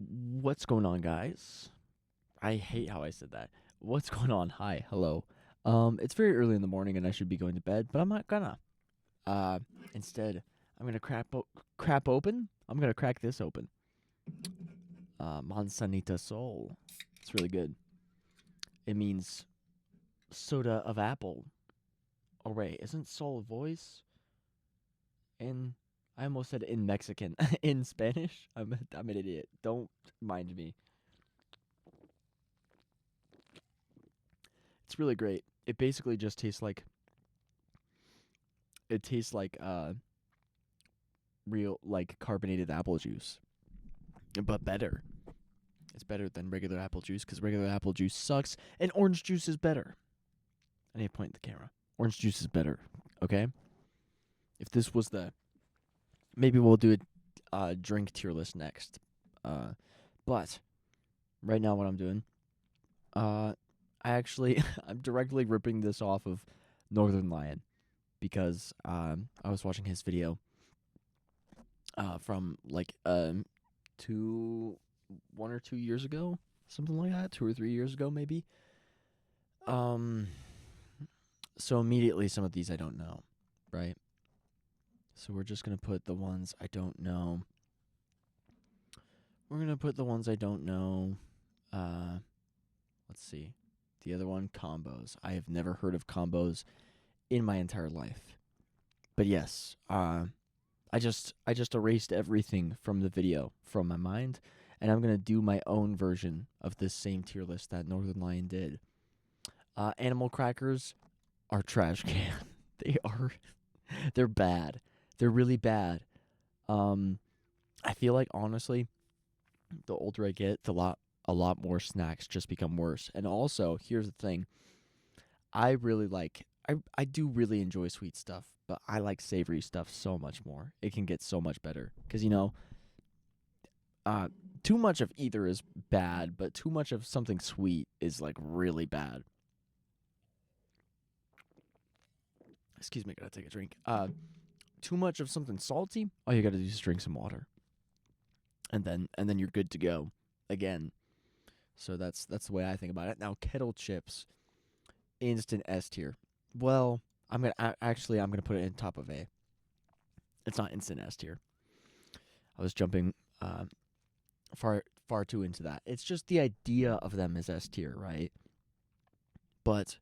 What's going on, guys? I hate how I said that. What's going on? Hi, hello. It's very early in the morning and I should be going to bed, but I'm not gonna. Uh, Instead, I'm gonna crap open. I'm gonna crack this open. Manzanita Sol. It's really good. It means soda of apple. Oh wait, isn't Sol a voice? In I almost said in Mexican. In Spanish. I'm an idiot. Don't mind me. It's really great. It basically just tastes like real like carbonated apple juice, but better. It's better than regular apple juice because regular apple juice sucks and orange juice is better. I need to point at the camera. Orange juice is better. Okay. If this was the maybe we'll do a drink tier list next. But right now what I'm doing, I actually I'm directly ripping this off of Northern Lion because I was watching his video from like 1 or 2 years ago, something like that, 2 or 3 years ago maybe. Um, so immediately some of these I don't know, right? So we're just gonna put the ones I don't know. We're gonna put the ones I don't know. Uh, let's see, the other one, combos. I have never heard of combos in my entire life, but yes, I just erased everything from the video from my mind, and I'm gonna do my own version of this same tier list that Northern Lion did. Animal crackers are trash can. they are, they're bad. They're really bad. Um, I feel like honestly, the older I get, a lot more snacks just become worse. And also, here's the thing: I really like. I do really enjoy sweet stuff, but I like savory stuff so much more. It can get so much better because uh, too much of either is bad, but too much of something sweet is like really bad. Excuse me, gotta take a drink. Too much of something salty, all you gotta do is drink some water, and then you're good to go again. So that's the way I think about it. Now kettle chips, instant S tier. Well, I'm gonna put it in top of A. It's not instant S tier. I was jumping uh, far too into that. It's just the idea of them is S tier, right? But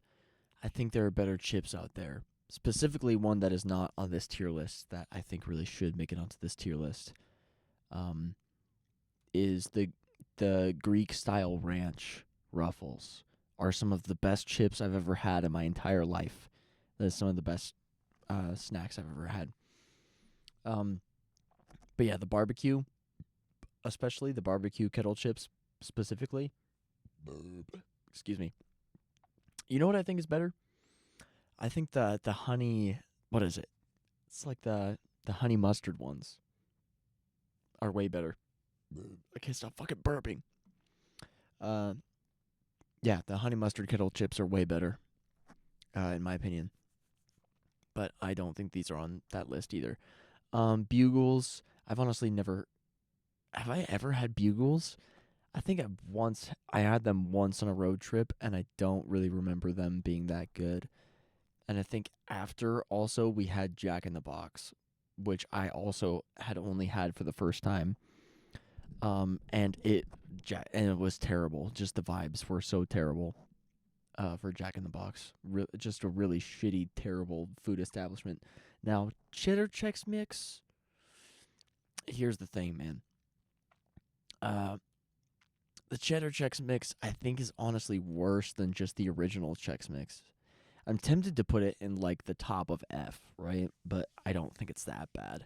I think there are better chips out there. Specifically, one that is not on this tier list that I think really should make it onto this tier list. Um, is the Greek style ranch ruffles are some of the best chips I've ever had in my entire life. That is some of the best snacks I've ever had. Um, but yeah, the barbecue, especially the barbecue kettle chips specifically. Excuse me. You know what I think is better? I think the honey. What is it? It's like the honey mustard ones are way better. I can't stop fucking burping. Uh, yeah, the honey mustard kettle chips are way better, in my opinion. But I don't think these are on that list either. Bugles. I've honestly never. Have I ever had bugles? I think I had them once on a road trip, and I don't really remember them being that good. And I think after also we had Jack in the Box, which I also had only had for the first time. And it was terrible. Just the vibes were so terrible. For Jack in the Box, just a really shitty, terrible food establishment. Now Cheddar Chex Mix. Here's the thing, man. Uh, the Cheddar Chex Mix I think is honestly worse than just the original Chex Mix. I'm tempted to put it in like the top of F, right? But I don't think it's that bad.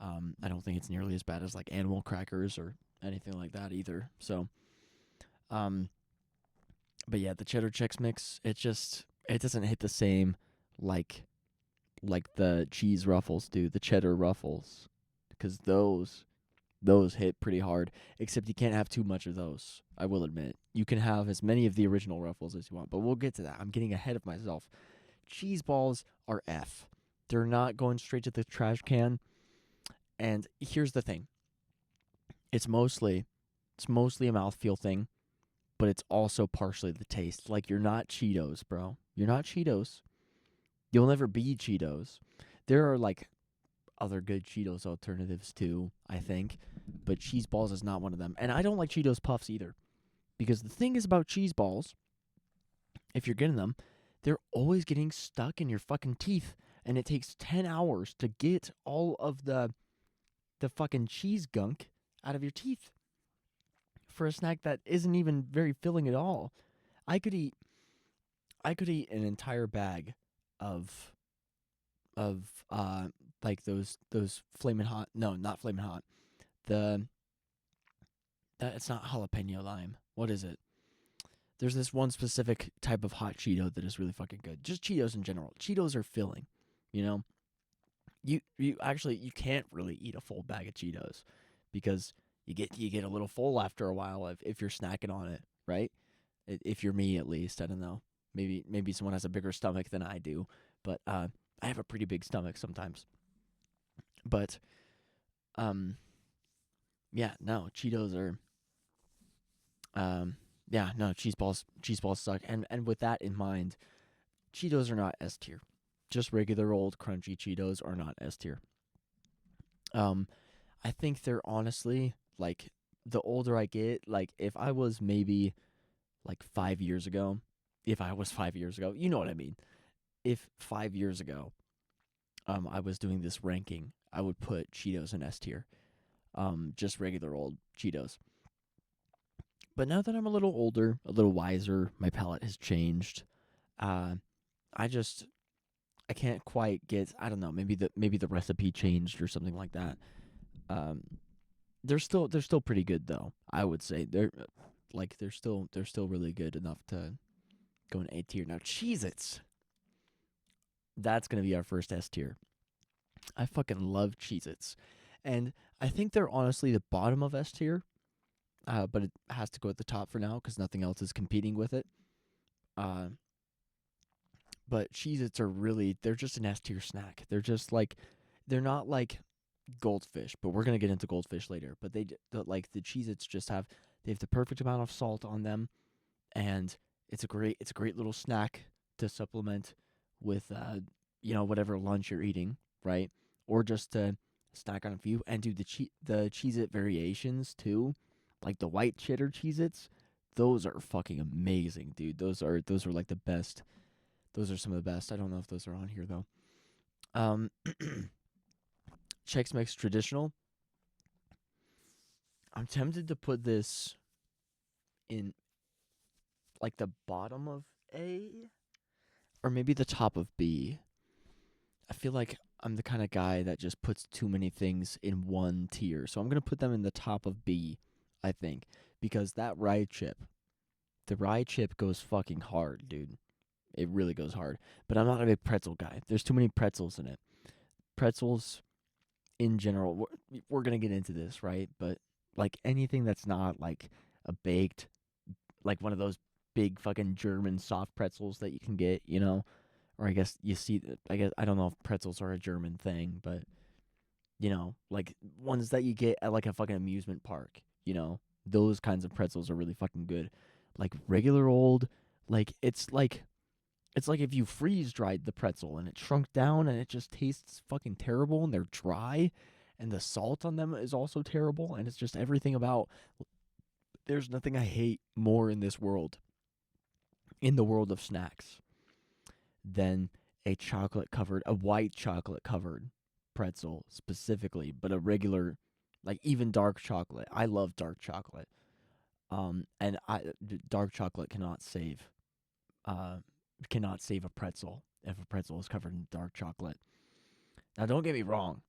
I don't think it's nearly as bad as like animal crackers or anything like that either. So, um, but yeah, the cheddar Chex Mix, it doesn't hit the same like the cheese ruffles do, the cheddar ruffles, because those hit pretty hard. Except you can't have too much of those. I will admit, you can have as many of the original ruffles as you want, but we'll get to that. I'm getting ahead of myself. Cheese balls are F. They're not going straight to the trash can. And here's the thing. It's mostly It's mostly a mouthfeel thing, but it's also partially the taste. Like, you're not Cheetos, bro. You're not Cheetos. You'll never be Cheetos. There are, like, other good Cheetos alternatives, too, I think. But cheese balls is not one of them. And I don't like Cheetos Puffs either. Because the thing is about cheese balls, if you're getting them, they're always getting stuck in your fucking teeth. And it takes 10 hours to get all of the fucking cheese gunk out of your teeth for a snack that isn't even very filling at all. I could eat an entire bag of like those flamin' hot, no, not flamin' hot. The that it's not jalapeno lime. What is it? There's this one specific type of hot Cheeto that is really fucking good. Just Cheetos in general. Cheetos are filling, you know? You actually you can't really eat a full bag of Cheetos because you get a little full after a while if you're snacking on it, right? If you're me, at least. I don't know. Maybe someone has a bigger stomach than I do, but I have a pretty big stomach sometimes. But yeah, no, Cheetos are yeah, no, cheese balls suck. And with that in mind, Cheetos are not S tier. Just regular old crunchy Cheetos are not S tier. I think they're honestly, like, the older I get, like, if I was maybe like 5 years ago, you know what I mean. If 5 years ago, I was doing this ranking, I would put Cheetos in S tier. Just regular old Cheetos. But now that I'm a little older, a little wiser, my palate has changed. I can't quite get. I don't know. Maybe the recipe changed or something like that. Um, they're still pretty good though. I would say they're still really good enough to go in A tier. Now Cheez-Its, that's gonna be our first S tier. I fucking love Cheez-Its, and I think they're honestly the bottom of S tier. But it has to go at the top for now because nothing else is competing with it. But Cheez-Its are really, they're just an S tier snack. They're just like, they're not like Goldfish, but we're gonna get into Goldfish later. But the Cheez-Its just they have the perfect amount of salt on them, and it's a great little snack to supplement with whatever lunch you're eating, right? Or just to snack on a few. And dude, the Cheez-It variations too, like the white cheddar Cheez-Its, those are fucking amazing, dude. Those are like the best. Those are some of the best. I don't know if those are on here though. Chex Mix Traditional. I'm tempted to put this in like the bottom of A or maybe the top of B. I feel like I'm the kind of guy that just puts too many things in one tier. So I'm going to put them in the top of B, I think, because the rye chip goes fucking hard, dude. It really goes hard. But I'm not a big pretzel guy. There's too many pretzels in it. Pretzels in general, we're going to get into this, right? But like anything that's not like a baked, like one of those big fucking German soft pretzels that you can get, or I guess I don't know if pretzels are a German thing, but like ones that you get at like a fucking amusement park, those kinds of pretzels are really fucking good. Like regular old, like it's like if you freeze dried the pretzel and it shrunk down and it just tastes fucking terrible and they're dry and the salt on them is also terrible and it's just everything about. There's nothing I hate more in this world, in the world of snacks, than a white chocolate covered pretzel specifically, but a regular, like even dark chocolate. I love dark chocolate. And dark chocolate cannot save a pretzel if a pretzel is covered in dark chocolate. Now don't get me wrong.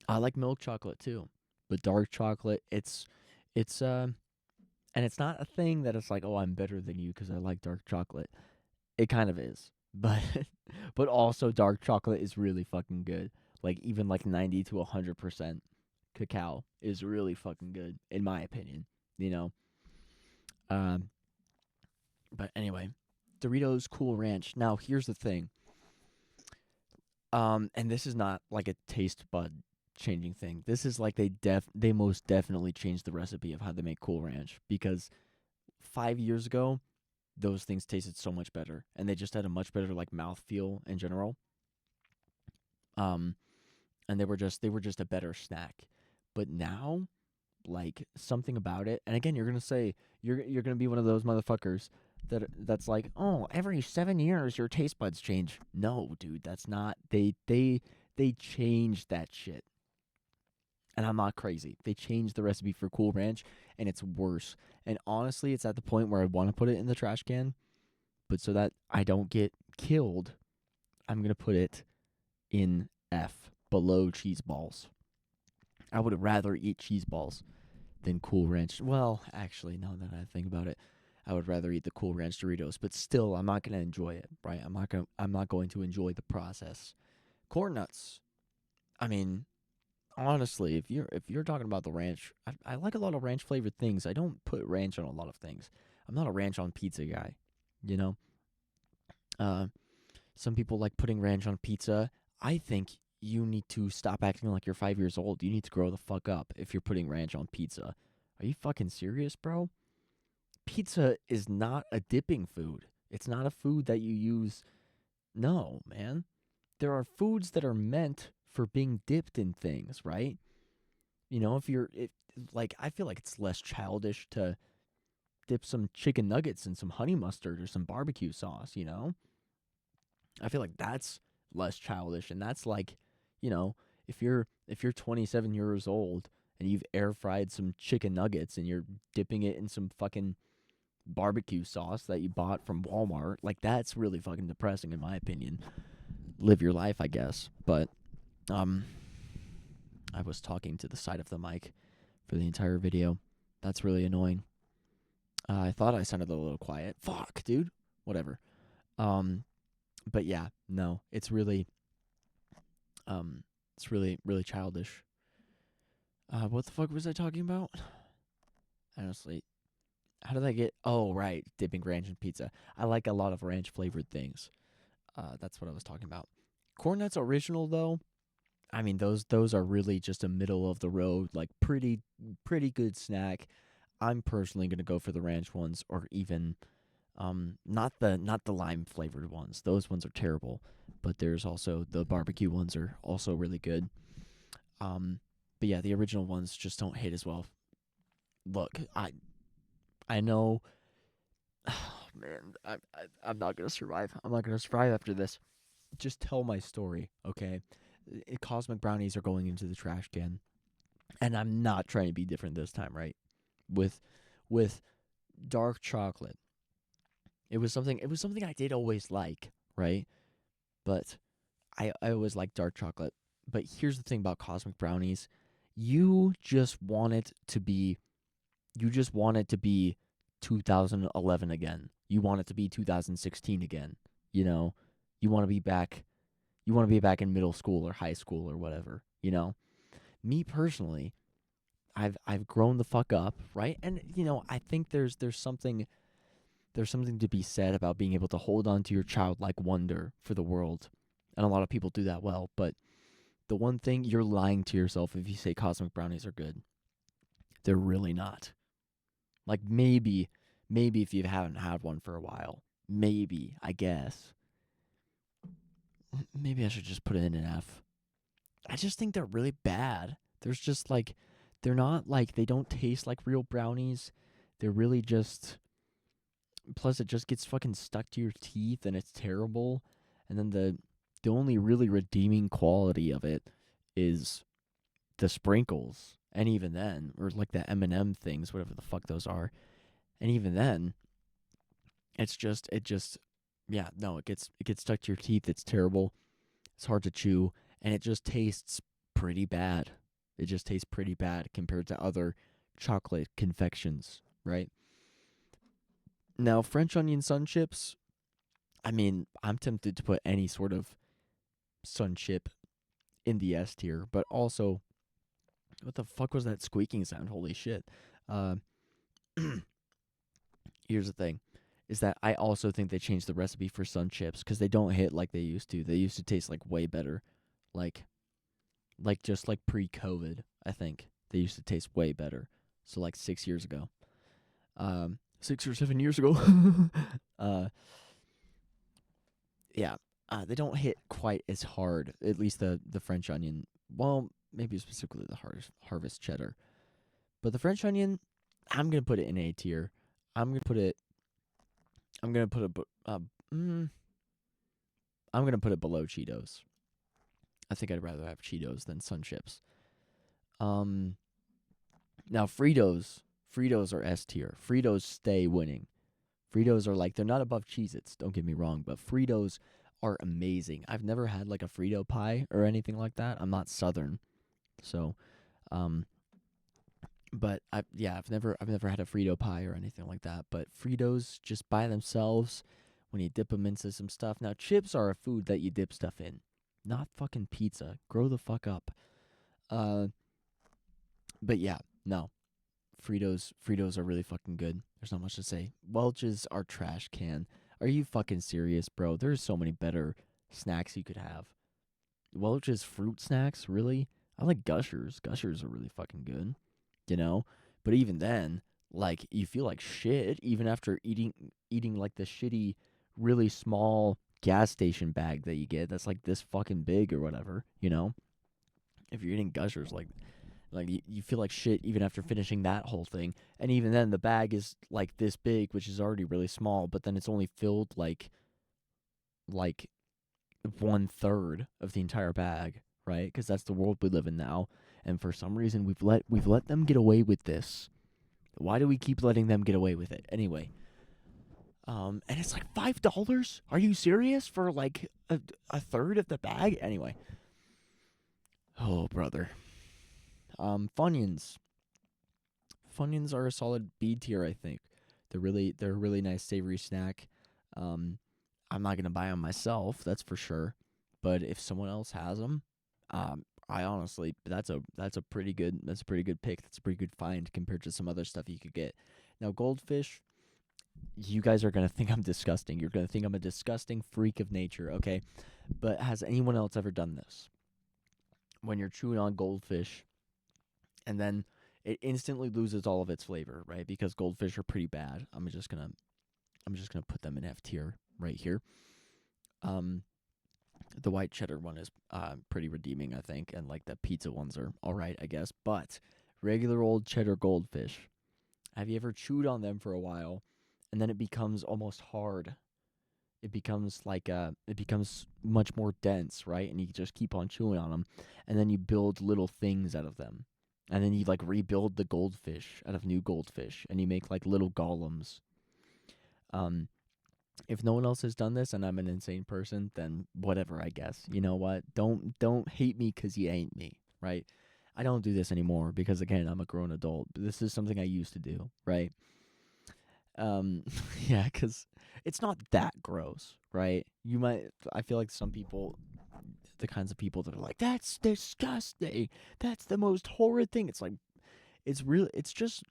I like milk chocolate too, but dark chocolate, it's and it's not a thing that it's like, oh, I'm better than you because I like dark chocolate. It kind of is. But but also dark chocolate is really fucking good. Like even like 90 to 100% cacao is really fucking good in my opinion, But anyway, Doritos Cool Ranch. Now here's the thing. And this is not like a taste bud changing thing. This is like they most definitely changed the recipe of how they make Cool Ranch, because 5 years ago those things tasted so much better, and they just had a much better like mouthfeel in general. Um, and they were just a better snack. But now, like something about it, and again, you're gonna say you're gonna be one of those motherfuckers that's like, oh, every 7 years your taste buds change. No, dude, that's not. They changed that shit, and I'm not crazy. They changed the recipe for Cool Ranch, and it's worse. And honestly, it's at the point where I want to put it in the trash can, but so that I don't get killed, I'm gonna put it in F, below cheese balls. I would rather eat cheese balls than Cool Ranch. Well, actually, now that I think about it, I would rather eat the Cool Ranch Doritos, but still, I'm not gonna enjoy it, right? I'm not going to enjoy the process. Corn nuts. I mean, honestly, if you're talking about the ranch, I like a lot of ranch flavored things. I don't put ranch on a lot of things. I'm not a ranch on pizza guy, you know. Uh, some people like putting ranch on pizza. I think you need to stop acting like you're 5 years old. You need to grow the fuck up if you're putting ranch on pizza. Are you fucking serious, bro? Pizza is not a dipping food. It's not a food that you use. No, man. There are foods that are meant for being dipped in things, right? You know, like, I feel like it's less childish to dip some chicken nuggets in some honey mustard or some barbecue sauce, you know? I feel like that's less childish, and that's like, you know, if you're 27 years old and you've air fried some chicken nuggets and you're dipping it in some fucking barbecue sauce that you bought from Walmart, like, that's really fucking depressing in my opinion. Live your life, I guess. But um I was talking to the side of the mic for the entire video. That's really annoying. I thought I sounded a little quiet. Fuck, dude. Whatever. Um but yeah, no, it's really really childish. What the fuck was I talking about? Honestly, how did I get? Oh, right, dipping ranch in pizza. I like a lot of ranch flavored things. That's what I was talking about. Corn Nuts Original though, I mean those are really just a middle of the road, like pretty good snack. I'm personally gonna go for the ranch ones, or even not the lime flavored ones. Those ones are terrible. But there's also the barbecue ones are also really good. Um, but yeah, the original ones just don't hit as well. Look, I know. Oh man, I'm not gonna survive. I'm not gonna survive after this. Just tell my story, okay? Cosmic brownies are going into the trash can, and I'm not trying to be different this time, right? With with dark chocolate, it was something I did always like, right? But I always like dark chocolate. But here's the thing about cosmic brownies. You just want it to be you just want it to be 2011 again. You want it to be 2016 again. You know, you want to be back you want to be back in middle school or high school or whatever, you know? Me personally, I've grown the fuck up, right? And I think there's something to be said about being able to hold on to your childlike wonder for the world. And a lot of people do that well, but the one thing, you're lying to yourself if you say cosmic brownies are good. They're really not. Like, maybe if you haven't had one for a while. Maybe, I guess. Maybe I should just put it in an F. I just think they're really bad. There's just like they're not like they don't taste like real brownies. They're really just, plus it just gets fucking stuck to your teeth and it's terrible. And then the only really redeeming quality of it is the sprinkles. And even then, or like the M&M things, whatever the fuck those are. And even then, it just yeah, no, it gets stuck to your teeth. It's terrible. It's hard to chew, and it just tastes pretty bad. It just tastes pretty bad compared to other chocolate confections, right? Now, French onion sun chips, I mean, I'm tempted to put any sort of sun chip in the S tier, but also, what the fuck was that squeaking sound? Holy shit. Uh, Here's the thing, is that I also think they changed the recipe for sun chips because they don't hit like they used to. They used to taste like way better. Like, Like just like pre-COVID, I think they used to taste way better. So like 6 years ago, 6 or 7 years ago, uh, yeah, they don't hit quite as hard. At least the French onion. Well, maybe specifically the harvest cheddar, but the French onion, I'm gonna put it in A tier. I'm gonna put it. I'm gonna put it. Mm, I'm gonna put it below Cheetos. I think I'd rather have Cheetos than Sun Chips. Um, Now Fritos are S tier. Fritos stay winning. Fritos are like, they're not above Cheez-Its, don't get me wrong, but Fritos are amazing. I've never had like a Frito pie or anything like that. I'm not Southern, so um, but I've never had a Frito pie or anything like that. But Fritos just by themselves, when you dip them into some stuff. Now chips are a food that you dip stuff in, not fucking pizza. Grow the fuck up. Uh, but yeah, no. Fritos are really fucking good. There's not much to say. Welch's are trash can. Are you fucking serious, bro? There's so many better snacks you could have. Welch's fruit snacks, really? I like Gushers. Gushers are really fucking good, you know? But even then, like you feel like shit even after eating like the shitty, really small gas station bag that you get that's like this fucking big or whatever, you know? If you're eating Gushers, like you feel like shit even after finishing that whole thing. And even then the bag is like this big, which is already really small, but then it's only filled like 1/3 of the entire bag, right? Because that's the world we live in now. And for some reason we've let them get away with this. Why do we keep letting them get away with it? Anyway. And it's like $5? Are you serious for like a third of the bag? Anyway. Oh, brother. Funyuns. Funyuns are a solid B tier, I think. They're a really nice savory snack. Um, I'm not gonna buy them myself, that's for sure. But if someone else has them, I honestly that's a pretty good pick. That's a pretty good find compared to some other stuff you could get. Now goldfish, you guys are gonna think I'm disgusting. You're gonna think I'm a disgusting freak of nature, okay? But has anyone else ever done this? When you're chewing on goldfish and then it instantly loses all of its flavor, right? Because goldfish are pretty bad. I'm just gonna put them in F tier right here. Um, the white cheddar one is pretty redeeming, I think, and like the pizza ones are all right, I guess. But regular old cheddar goldfish, have you ever chewed on them for a while, and then it becomes almost hard? It becomes it becomes much more dense, right? And you just keep on chewing on them, and then you build little things out of them. And then you like rebuild the goldfish out of new goldfish, and you make like little golems. Um, if no one else has done this, and I'm an insane person, then whatever, I guess. You know what? Don't hate me because you ain't me, right? I don't do this anymore because again, I'm a grown adult. But this is something I used to do, right? Yeah, because it's not that gross, right? You might. I feel like some people, the kinds of people that are like, "That's disgusting. That's the most horrid thing." It's like, it's real. It's just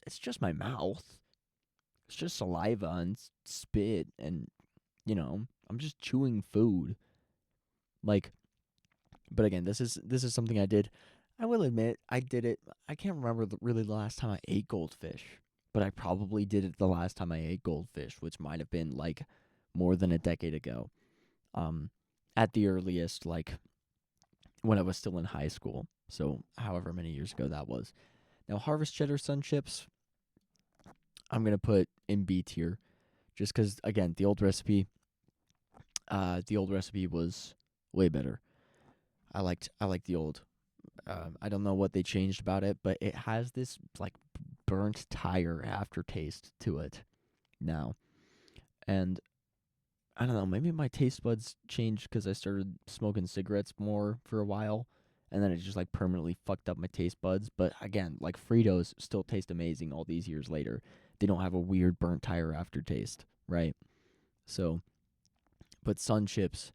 my mouth. It's just saliva and spit, and I'm just chewing food. Like, but again, this is something I did. I will admit, I did it. I can't remember really the last time I ate goldfish, but I probably did it the last time I ate goldfish, which might have been like more than a decade ago. Um, at the earliest, like when I was still in high school. So, however many years ago that was. Now, Harvest Cheddar Sun Chips, I'm gonna put in B tier, just because again, the old recipe was way better. I liked the old. I don't know what they changed about it, but it has this like burnt tire aftertaste to it now, and I don't know. Maybe my taste buds changed because I started smoking cigarettes more for a while, and then it just like permanently fucked up my taste buds. But again, like Fritos still taste amazing all these years later. They don't have a weird burnt tire aftertaste, right? So, but Sun Chips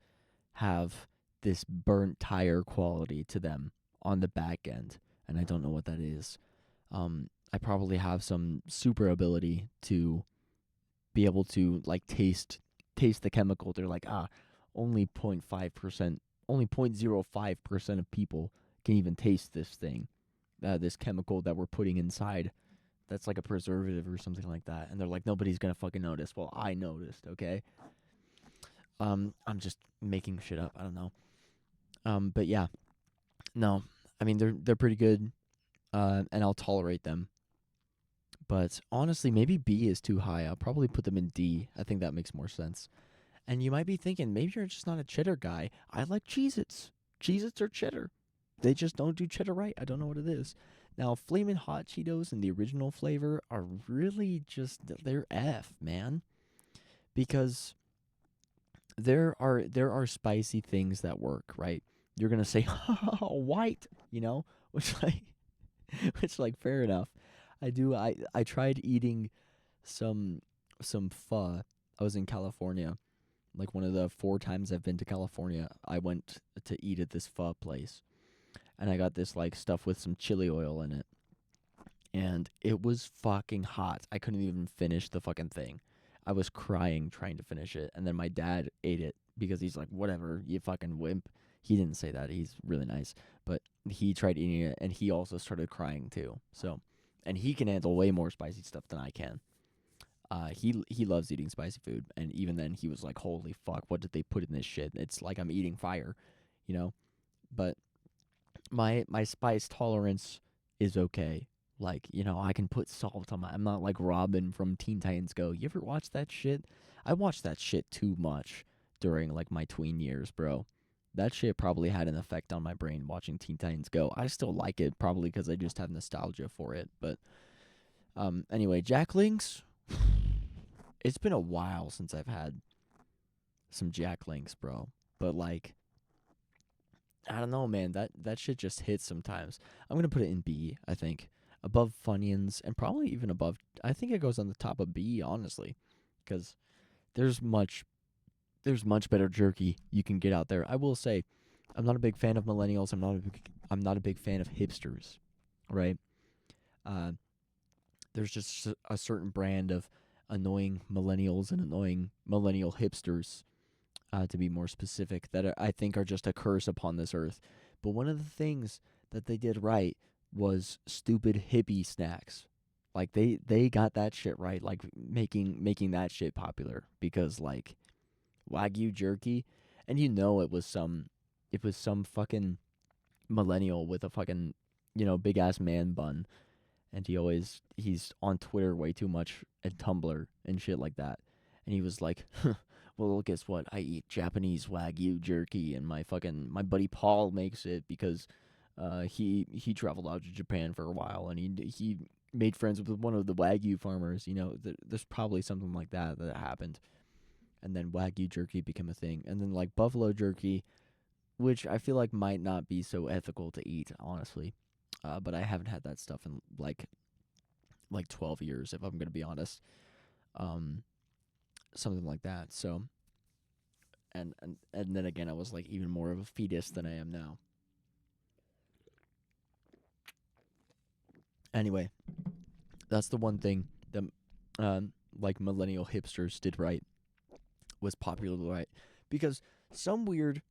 have this burnt tire quality to them on the back end, and I don't know what that is. I probably have some super ability to be able to like taste the chemical. They're like, only 0.5%, only 0.05% of people can even taste this thing, this chemical that we're putting inside. That's like a preservative or something like that. And they're like, nobody's gonna fucking notice. Well, I noticed, okay? I'm just making shit up. I don't know. But yeah, no. I mean, they're pretty good, and I'll tolerate them. But honestly, maybe B is too high. I'll probably put them in D. I think that makes more sense. And you might be thinking, maybe you're just not a cheddar guy. I like Cheez-Its. Cheez-Its are cheddar. They just don't do cheddar right. I don't know what it is. Now, Flamin' Hot Cheetos and the original flavor are really just, they're F, man. Because there are spicy things that work, right? You're gonna say, white, which like, which like, fair enough. I tried eating some pho. I was in California. Like one of the 4 times I've been to California, I went to eat at this pho place, and I got this like stuff with some chili oil in it, and it was fucking hot. I couldn't even finish the fucking thing. I was crying trying to finish it, and then my dad ate it because he's like, "Whatever, you fucking wimp." He didn't say that. He's really nice, but he tried eating it, and he also started crying too. So, and he can handle way more spicy stuff than I can. He loves eating spicy food, and even then he was like, "Holy fuck, what did they put in this shit? It's like I'm eating fire," you know. But my spice tolerance is okay. Like, I can put salt on my. I'm not like Robin from Teen Titans Go. You ever watch that shit? I watched that shit too much during like my tween years, bro. That shit probably had an effect on my brain watching Teen Titans Go. I still like it probably because I just have nostalgia for it. But anyway, Jack Links. It's been a while since I've had some Jack Links, bro. But like, I don't know, man. That shit just hits sometimes. I'm gonna put it in B, I think, above Funyuns, and probably even above. I think it goes on the top of B, honestly, because there's much better jerky you can get out there. I will say, I'm not a big fan of millennials. I'm not a big fan of hipsters, right? Uh, there's just a certain brand of annoying millennials and annoying millennial hipsters, to be more specific, that I think are just a curse upon this earth. But one of the things that they did right was stupid hippie snacks. Like they got that shit right, like making that shit popular, because like Wagyu jerky, and it was some fucking millennial with a fucking big ass man bun, and he's on Twitter way too much and Tumblr and shit like that. And he was like, well, guess what? I eat Japanese Wagyu jerky, and my buddy Paul makes it because he traveled out to Japan for a while, and he made friends with one of the Wagyu farmers. There's probably something like that happened, and then Wagyu jerky became a thing, and then like buffalo jerky, which I feel like might not be so ethical to eat, honestly. But I haven't had that stuff in like 12 years, if I'm gonna be honest. Um, Something like that. So, and then again, I was like even more of a fetus than I am now. Anyway, that's the one thing that like millennial hipsters did right, was popular right, because some weird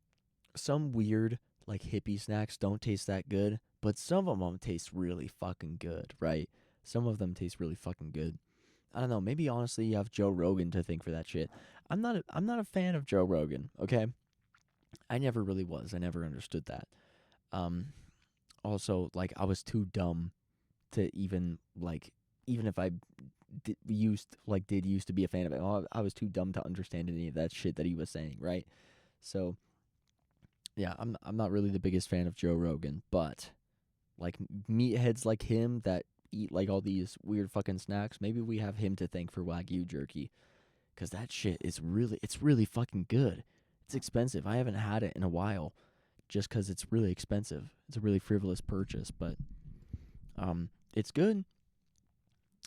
some weird like hippie snacks don't taste that good, but some of them taste really fucking good, right? Some of them taste really fucking good. I don't know. Maybe honestly, you have Joe Rogan to thank for that shit. I'm not a fan of Joe Rogan. Okay, I never really was. I never understood that. Um, Also, like, I was too dumb to even like, even if I did used to be a fan of it. I was too dumb to understand any of that shit that he was saying. Right. So yeah, I'm not really the biggest fan of Joe Rogan, but like meatheads like him that eat like all these weird fucking snacks, maybe we have him to thank for Wagyu jerky, cuz that shit is it's really fucking good. It's expensive. I haven't had it in a while just cuz it's really expensive. It's a really frivolous purchase, but it's good.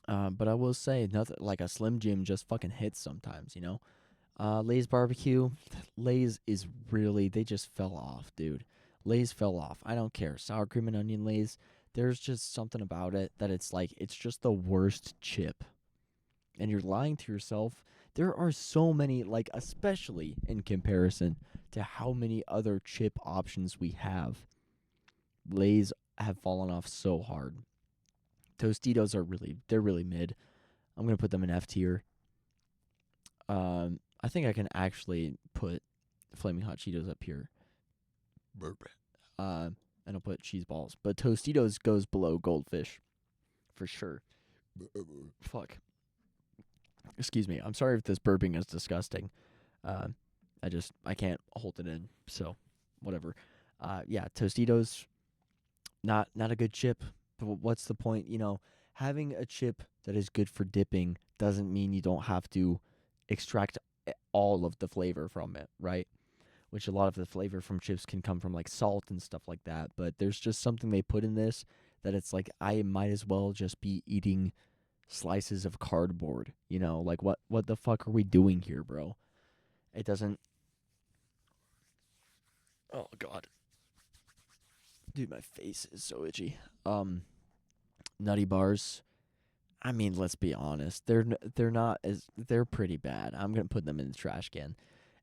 But I will say nothing like a Slim Jim just fucking hits sometimes, you know? Lay's barbecue. Lay's is really, they just fell off, dude. Lay's fell off. I don't care. Sour cream and onion Lay's. There's just something about it that it's like, it's just the worst chip. And you're lying to yourself. There are so many, like, especially in comparison to how many other chip options we have. Lay's have fallen off so hard. Tostitos they're really mid. I'm gonna put them in F tier. I think I can actually put Flaming Hot Cheetos up here. And I'll put cheese balls, but Tostitos goes below Goldfish, for sure. Fuck. Excuse me. I'm sorry if this burping is disgusting. I can't hold it in, so whatever. Yeah, Tostitos, not a good chip. But what's the point? Having a chip that is good for dipping doesn't mean you don't have to extract all of the flavor from it, right? Which a lot of the flavor from chips can come from like salt and stuff like that. But there's just something they put in this that it's like I might as well just be eating slices of cardboard. Like what the fuck are we doing here, bro? It doesn't. Oh god, dude, my face is so itchy. Nutty bars. I mean, let's be honest. They're pretty bad. I'm gonna put them in the trash can.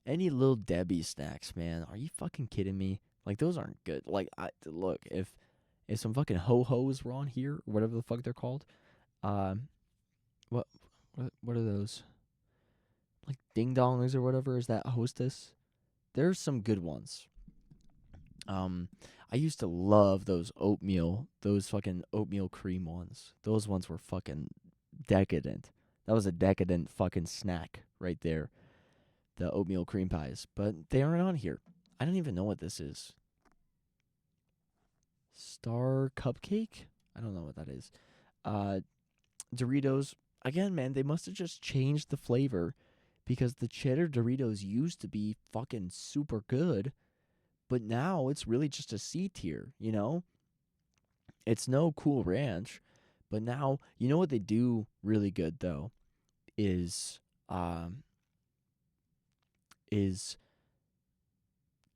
Any Little Debbie snacks, man? Are you fucking kidding me? Like those aren't good. Like look, if some fucking ho-hos were on here, or whatever the fuck they're called, what what are those? Like ding dongs or whatever, is that Hostess? There's some good ones. I used to love those fucking oatmeal cream ones. Those ones were fucking decadent. That was a decadent fucking snack right there. The oatmeal cream pies, but they aren't on here. I don't even know what this is. Star cupcake? I don't know what that is. Doritos. Again, man, they must have just changed the flavor because the cheddar Doritos used to be fucking super good, but now it's really just a C tier, It's no Cool Ranch, but now, you know what they do really good though is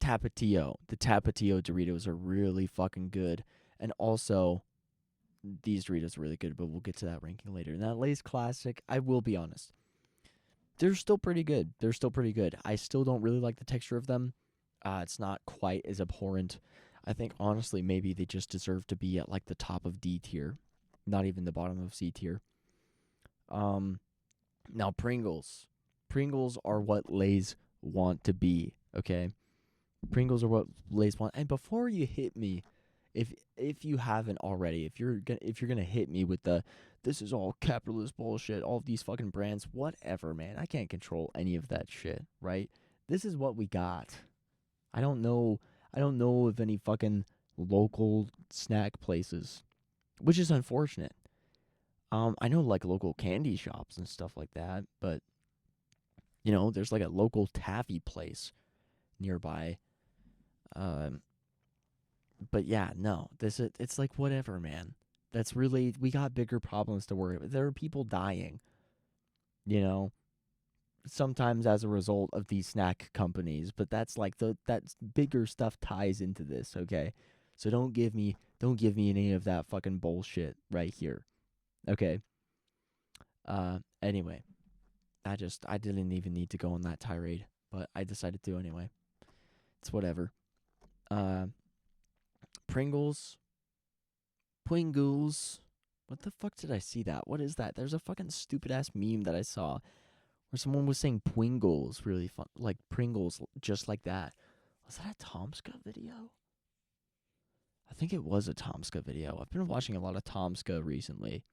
Tapatio. The Tapatio Doritos are really fucking good. And also, these Doritos are really good, but we'll get to that ranking later. And that Lay's Classic, I will be honest, they're still pretty good. I still don't really like the texture of them. It's not quite as abhorrent. I think, honestly, maybe they just deserve to be at, like, the top of D tier. Not even the bottom of C tier. Now, Pringles. Pringles are what Lay's want to be, okay? Pringles are what Lay's want. And before you hit me, if you haven't already, if you're gonna hit me with this is all capitalist bullshit, all of these fucking brands, whatever, man. I can't control any of that shit, right? This is what we got. I don't know of any fucking local snack places, which is unfortunate. I know like local candy shops and stuff like that, but there's like a local taffy place nearby. But yeah, no, it's like whatever, man. We got bigger problems to worry about. There are people dying, sometimes as a result of these snack companies, but that's like that bigger stuff ties into this, okay? So don't give me any of that fucking bullshit right here. Okay. Anyway, I didn't even need to go on that tirade, but I decided to anyway. It's whatever. Pringles. What the fuck did I see that? What is that? There's a fucking stupid ass meme that I saw where someone was saying Pringles really fun, like Pringles, just like that. Was that a Tomska video? I think it was a Tomska video. I've been watching a lot of Tomska recently.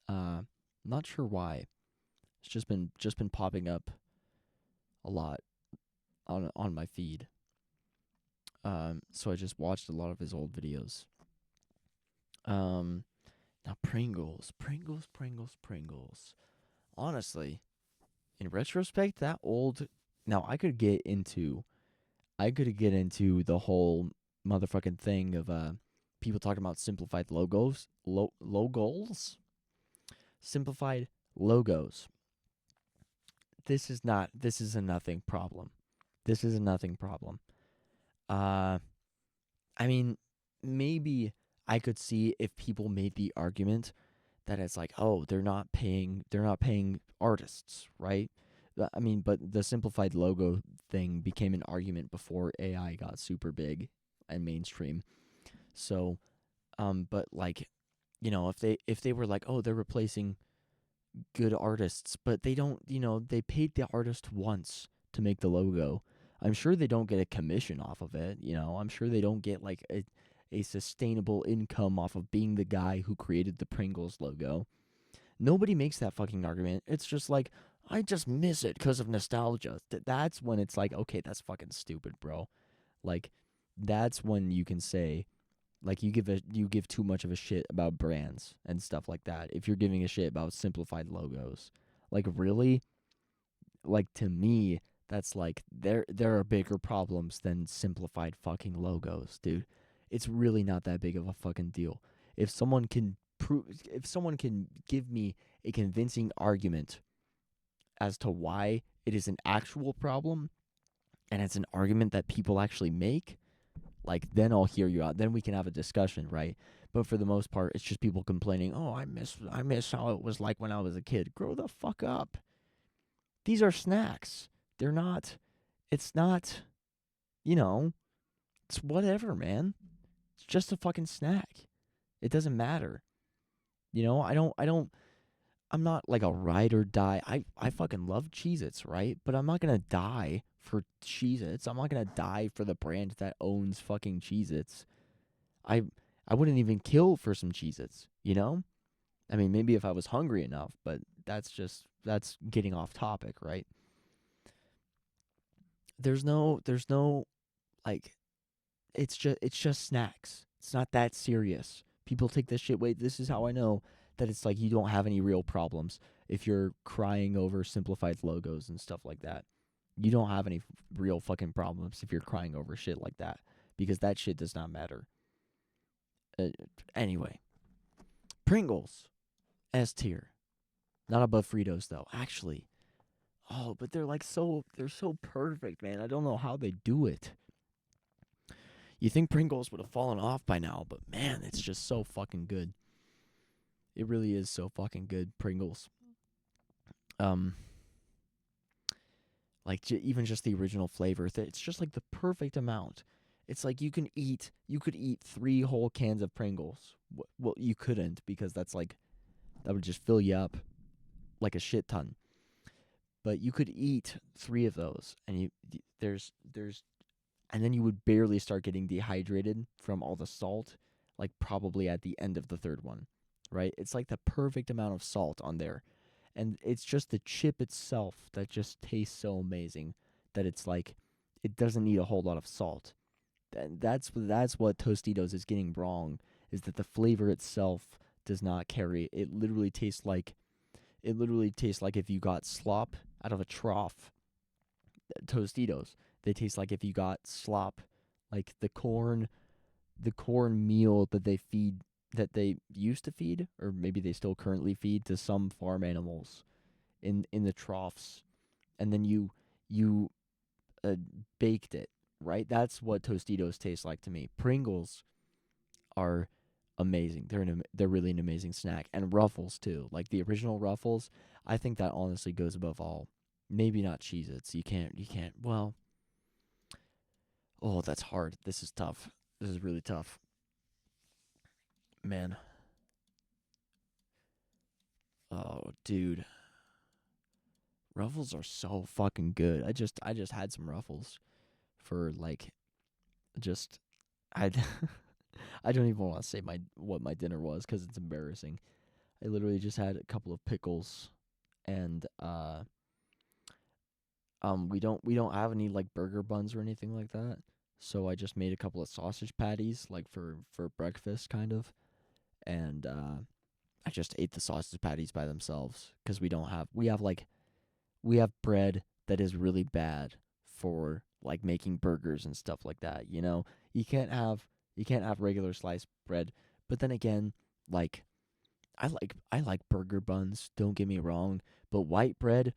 Not sure why. It's just been popping up a lot on my feed. So I just watched a lot of his old videos. Now Pringles. Honestly, in retrospect, that old. Now I could get into the whole motherfucking thing of people talking about simplified logos, simplified logos. This is a nothing problem. I mean, maybe I could see if people made the argument that it's like, oh, they're not paying artists, right? I mean, but the simplified logo thing became an argument before AI got super big and mainstream. So, but like, if they were like, oh, they're replacing good artists, but they don't, they paid the artist once to make the logo. I'm sure they don't get a commission off of it. I'm sure they don't get like a sustainable income off of being the guy who created the Pringles logo. Nobody makes that fucking argument. It's just like, I just miss it because of nostalgia. That's when it's like, okay, that's fucking stupid, bro. Like, that's when you can say, like, you give too much of a shit about brands and stuff like that. If you're giving a shit about simplified logos, like, really, like, to me, that's like, there are bigger problems than simplified fucking logos, dude. It's really not that big of a fucking deal. If someone can give me a convincing argument as to why it is an actual problem, and it's an argument that people actually make, like, then I'll hear you out. Then we can have a discussion, right? But for the most part, it's just people complaining, "Oh, I miss how it was like when I was a kid." Grow the fuck up. These are snacks. They're not. It's not. You know. It's whatever, man. It's just a fucking snack. It doesn't matter. I don't. I'm not like a ride or die. I fucking love Cheez-Its, right? But I'm not gonna die for Cheez-Its. I'm not gonna die for the brand that owns fucking Cheez-Its. I I wouldn't even kill for some Cheez-Its, you know? I mean, maybe if I was hungry enough, but that's getting off topic, right? There's no like, it's just snacks. It's not that serious. People take this shit. Wait, this is how I know that it's like you don't have any real problems if you're crying over simplified logos and stuff like that. You don't have any real fucking problems if you're crying over shit like that, because that shit does not matter. Uh, anyway, Pringles, S tier, not above Fritos though. Actually, oh, but they're so perfect, man. I don't know how they do it. You think Pringles would have fallen off by now, but man, it's just so fucking good. It really is so fucking good, Pringles. Um, like even just the original flavor, it's just like the perfect amount. It's like you could eat 3 whole cans of Pringles. Well, you couldn't, because that would just fill you up like a shit ton. But you could eat 3 of those, and there's and then you would barely start getting dehydrated from all the salt, like probably at the end of the third one, right? It's like the perfect amount of salt on there. And it's just the chip itself that just tastes so amazing that it's like it doesn't need a whole lot of salt. And that's what Tostitos is getting wrong, is that the flavor itself does not carry. It literally tastes like if you got slop out of a trough. Tostitos. They taste like if you got slop, like the corn meal that they used to feed, or maybe they still currently feed to some farm animals in the troughs, and then you uh, baked it, right? That's what Tostitos taste like to me. Pringles are amazing. They're really an amazing snack, and Ruffles too. Like the original Ruffles, I think that honestly goes above all. Maybe not Cheez-Its. You can't. Well, oh, that's hard. This is tough. This is really tough, man. Oh, dude, Ruffles are so fucking good. I just had some Ruffles for like just I I don't even want to say my what my dinner was because it's embarrassing. I literally just had a couple of pickles, and we don't have any like burger buns or anything like that. So I just made a couple of sausage patties like for breakfast kind of, and I just ate the sausage patties by themselves because we have bread that is really bad for like making burgers and stuff like that. You can't have regular sliced bread. But then again, like I like burger buns, don't get me wrong, but white bread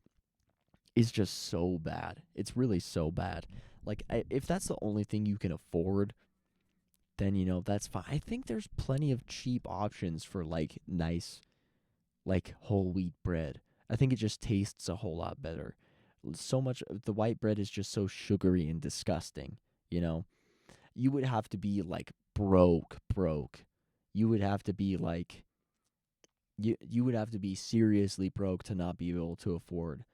is just so bad. It's really so bad. Like if that's the only thing you can afford, then that's fine. I think there's plenty of cheap options for like nice like whole wheat bread. I think it just tastes a whole lot better. So much of the white bread is just so sugary and disgusting, you know. You would have to be like broke. You would have to be like you would have to be seriously broke to not be able to afford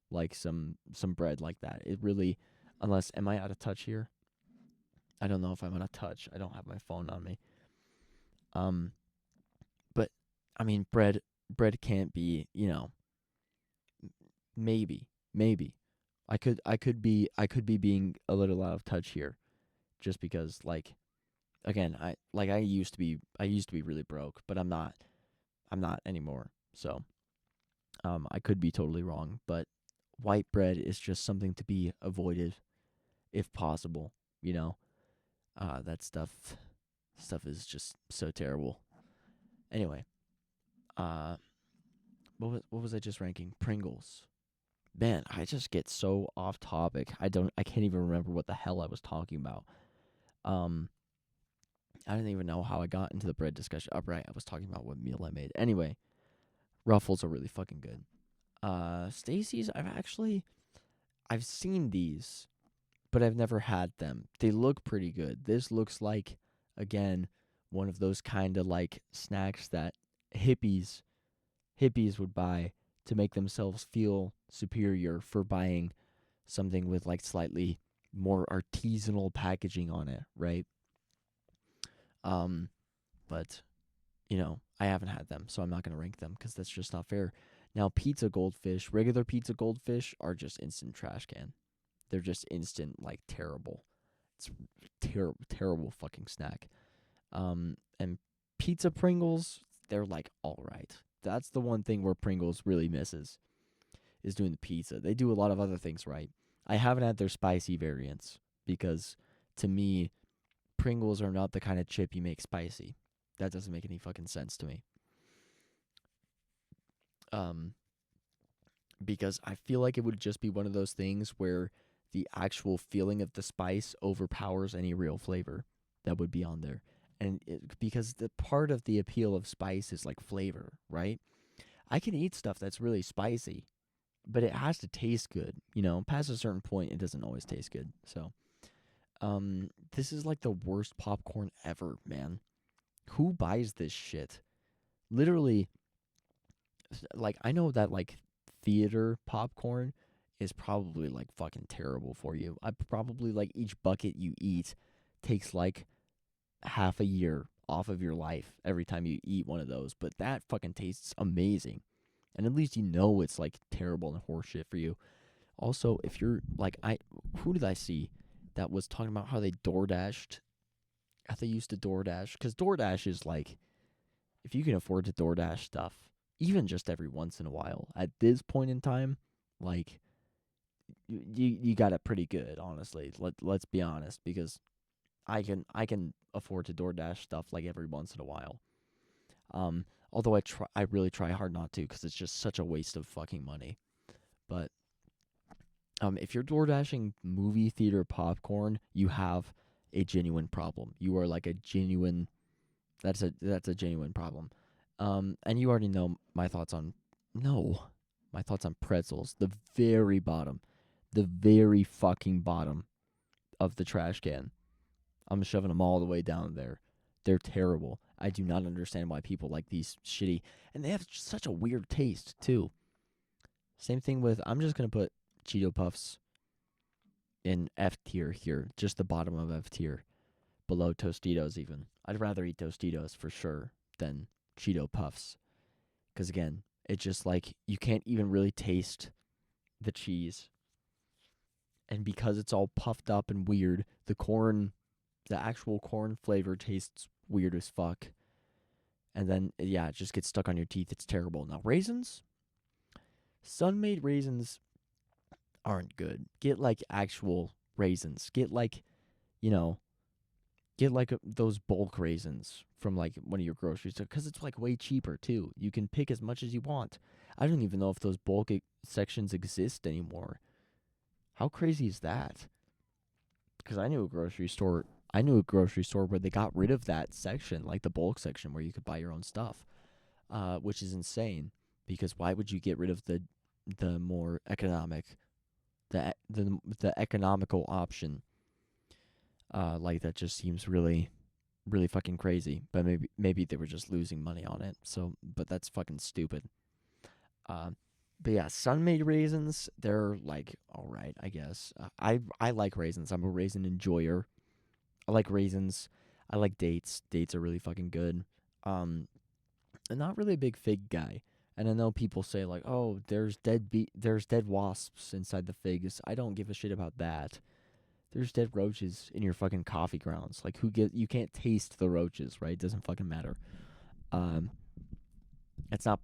like some bread like that. It really, unless, am I out of touch here? I don't know if I'm out of touch. I don't have my phone on me. Um, but I mean, bread can't be, maybe. I could be being a little out of touch here, just because like again, I used to be really broke, but I'm not anymore. So I could be totally wrong, but white bread is just something to be avoided if possible. You know, that stuff is just so terrible. Anyway, uh, what was I just ranking? Pringles. Man, I just get so off topic. I can't even remember what the hell I was talking about. Um, I don't even know how I got into the bread discussion. Oh, right, I was talking about what meal I made. Anyway, Ruffles are really fucking good. Stacy's, I've seen these, but I've never had them. They look pretty good. This looks like, again, one of those kind of like snacks that hippies hippies would buy to make themselves feel superior for buying something with like slightly more artisanal packaging on it, right? Um, but I haven't had them, so I'm not gonna rank them because that's just not fair. Now, pizza goldfish, regular pizza goldfish are just instant trash can. They're just instant like terrible. It's terrible fucking snack. And pizza Pringles, they're like all right. That's the one thing where Pringles really misses is doing the pizza. They do a lot of other things right. I haven't had their spicy variants because to me, Pringles are not the kind of chip you make spicy. That doesn't make any fucking sense to me. Um, because I feel like it would just be one of those things where the actual feeling of the spice overpowers any real flavor that would be on there. And because the part of the appeal of spice is like flavor, right? I can eat stuff that's really spicy, but it has to taste good. Past a certain point, it doesn't always taste good. So, this is like the worst popcorn ever, man. Who buys this shit? Literally, like I know that like theater popcorn is probably like fucking terrible for you. I probably like each bucket you eat takes like half a year off of your life every time you eat one of those, but that fucking tastes amazing. And at least it's like terrible and horseshit for you. Also, if you're like who did I see that was talking about how they DoorDashed? How they used to DoorDash, because DoorDash is like, if you can afford to DoorDash stuff, even just every once in a while, at this point in time, like you got it pretty good, honestly. Let's be honest, because I can afford to DoorDash stuff like every once in a while. Although I really try hard not to because it's just such a waste of fucking money. But if you're DoorDashing movie theater popcorn, you have a genuine problem. You are like a genuine. That's a genuine problem. And you already know my thoughts on no, my thoughts on pretzels. The very fucking bottom of the trash can. I'm shoving them all the way down there. They're terrible. I do not understand why people like these shitty, and they have such a weird taste too. Same thing with, I'm just gonna put Cheeto Puffs in F tier here, just the bottom of F tier, below Tostitos even. I'd rather eat Tostitos for sure than Cheeto Puffs, because again, it's just like you can't even really taste the cheese, and because it's all puffed up and weird, the actual corn flavor tastes weird as fuck. And then, yeah, it just gets stuck on your teeth. It's terrible. Now, raisins? Sun-made raisins aren't good. Get, like, actual raisins. Get, like, you know, those bulk raisins from, like, one of your grocery stores. Because it's, like, way cheaper, too. You can pick as much as you want. I don't even know if those bulk sections exist anymore. How crazy is that? Because I knew a grocery store where they got rid of that section, like the bulk section where you could buy your own stuff, which is insane. Because why would you get rid of the more the economical option? Like that just seems really really fucking crazy. But maybe they were just losing money on it. So, but that's fucking stupid. Uh, but yeah, sun-made raisins, they're like all right, I guess. I like raisins. I'm a raisin enjoyer. I like raisins. I like dates. Dates are really fucking good. I'm not really a big fig guy. And I know people say like, "Oh, there's dead wasps inside the figs." I don't give a shit about that. There's dead roaches in your fucking coffee grounds. Like, you can't taste the roaches, right? It doesn't fucking matter. Um, it's not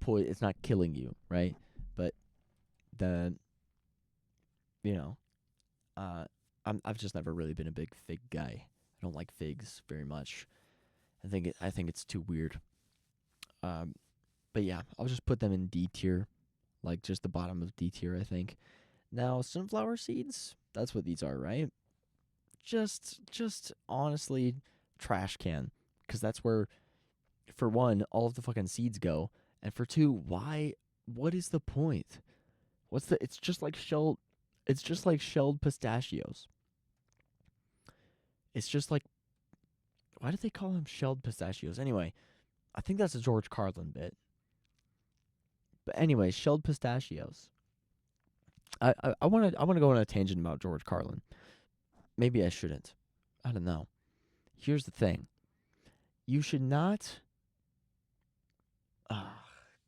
killing you, right? But the you know, uh, I've just never really been a big fig guy. I don't like figs very much. I think it's too weird. Um, but yeah, I'll just put them in D tier, like just the bottom of D tier, I think. Now, sunflower seeds, that's what these are, right? Just honestly, trash can, because that's where, for one, all of the fucking seeds go, and for two, why? What is the point? What's the? It's just like shelled pistachios. It's just like, why do they call them shelled pistachios? Anyway, I think that's a George Carlin bit. But anyway, shelled pistachios. I want to go on a tangent about George Carlin. Maybe I shouldn't. I don't know. Here's the thing. You should not. Ah,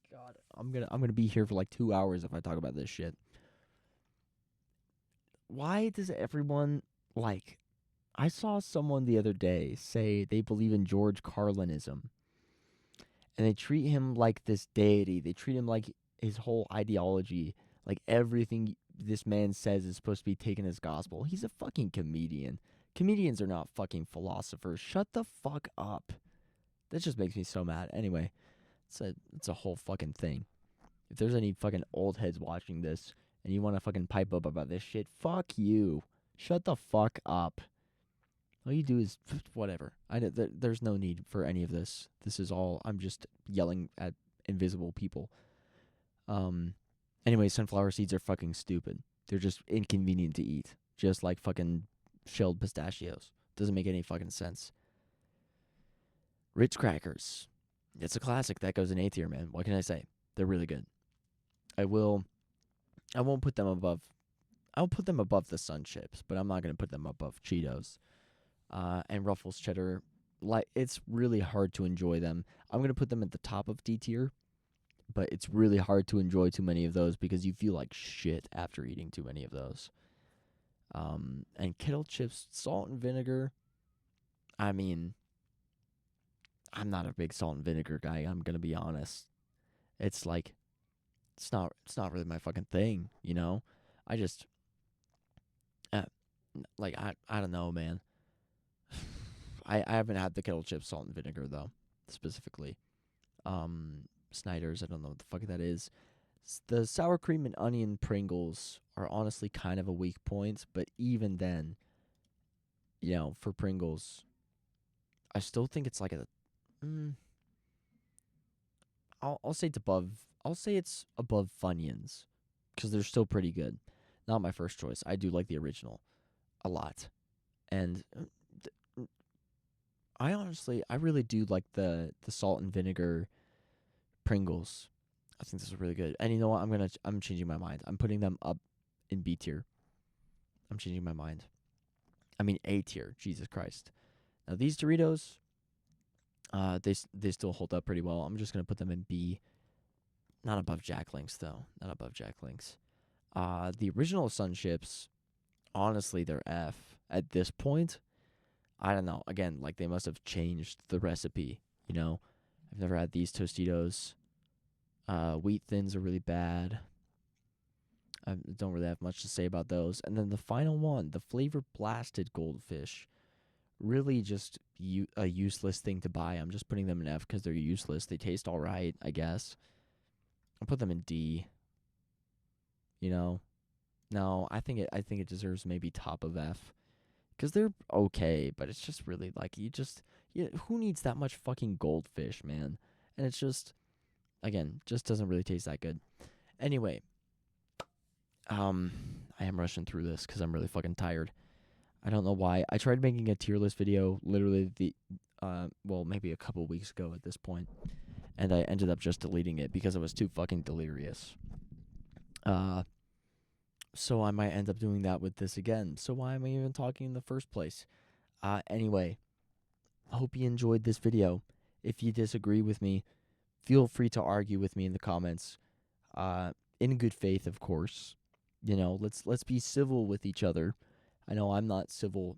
God, I'm gonna be here for like 2 hours if I talk about this shit. Why does everyone like? I saw someone the other day say they believe in George Carlinism, and they treat him like this deity. They treat him like his whole ideology, like everything this man says is supposed to be taken as gospel. He's a fucking comedian. Comedians are not fucking philosophers. Shut the fuck up. That just makes me so mad. Anyway, it's a whole fucking thing. If there's any fucking old heads watching this and you want to fucking pipe up about this shit, fuck you. Shut the fuck up. All you do is whatever. There's no need for any of this. This is all I'm just yelling at invisible people. Anyway, sunflower seeds are fucking stupid. They're just inconvenient to eat, just like fucking shelled pistachios. Doesn't make any fucking sense. Ritz crackers. It's a classic. That goes in A tier, man. What can I say? They're really good. I won't put them above. I'll put them above the Sun Chips, but I'm not gonna put them above Cheetos. And Ruffles cheddar, like it's really hard to enjoy them. I'm gonna put them at the top of D tier, but it's really hard to enjoy too many of those because you feel like shit after eating too many of those. And kettle chips, salt and vinegar. I mean, I'm not a big salt and vinegar guy. I'm gonna be honest. It's like it's not really my fucking thing, you know. I just uh, like I don't know, man. I haven't had the kettle chip salt and vinegar though, specifically. Snyder's, I don't know what the fuck that is. The sour cream and onion Pringles are honestly kind of a weak point, but even then, you know, for Pringles, I still think it's like a. I'll say it's above. I'll say it's above Funyuns, because they're still pretty good. Not my first choice. I do like the original a lot, and I really do like the salt and vinegar Pringles. I think those are really good. And you know what? I'm changing my mind. I'm putting them up in B tier. I'm changing my mind. I mean A tier. Jesus Christ. Now these Doritos, they still hold up pretty well. I'm just gonna put them in B. Not above Jack Links though. Not above Jack Links. The original Sun Chips, honestly, they're F at this point. I don't know. Again, like they must have changed the recipe. You know, I've never had these Tostitos. Wheat thins are really bad. I don't really have much to say about those. And then the final one, the flavor blasted goldfish, really just a useless thing to buy. I'm just putting them in F because they're useless. They taste all right, I guess. I'll put them in D. You know, no, I think it deserves maybe top of F because they're okay, but it's just really like who needs that much fucking goldfish, man? And it's just, again, just doesn't really taste that good. Anyway, I am rushing through this because I'm really fucking tired. I don't know why. I tried making a tier list video literally well, maybe a couple weeks ago at this point, and I ended up just deleting it because I was too fucking delirious. So I might end up doing that with this again. So why am I even talking in the first place? Anyway, I hope you enjoyed this video. If you disagree with me, feel free to argue with me in the comments. In good faith, of course. You know, let's be civil with each other. I know I'm not civil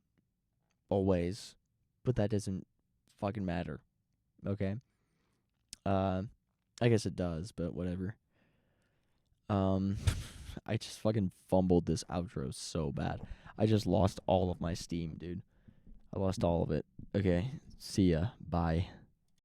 always, but that doesn't fucking matter. Okay? I guess it does, but whatever. I just fucking fumbled this outro so bad. I just lost all of my steam, dude. I lost all of it. Okay, see ya. Bye.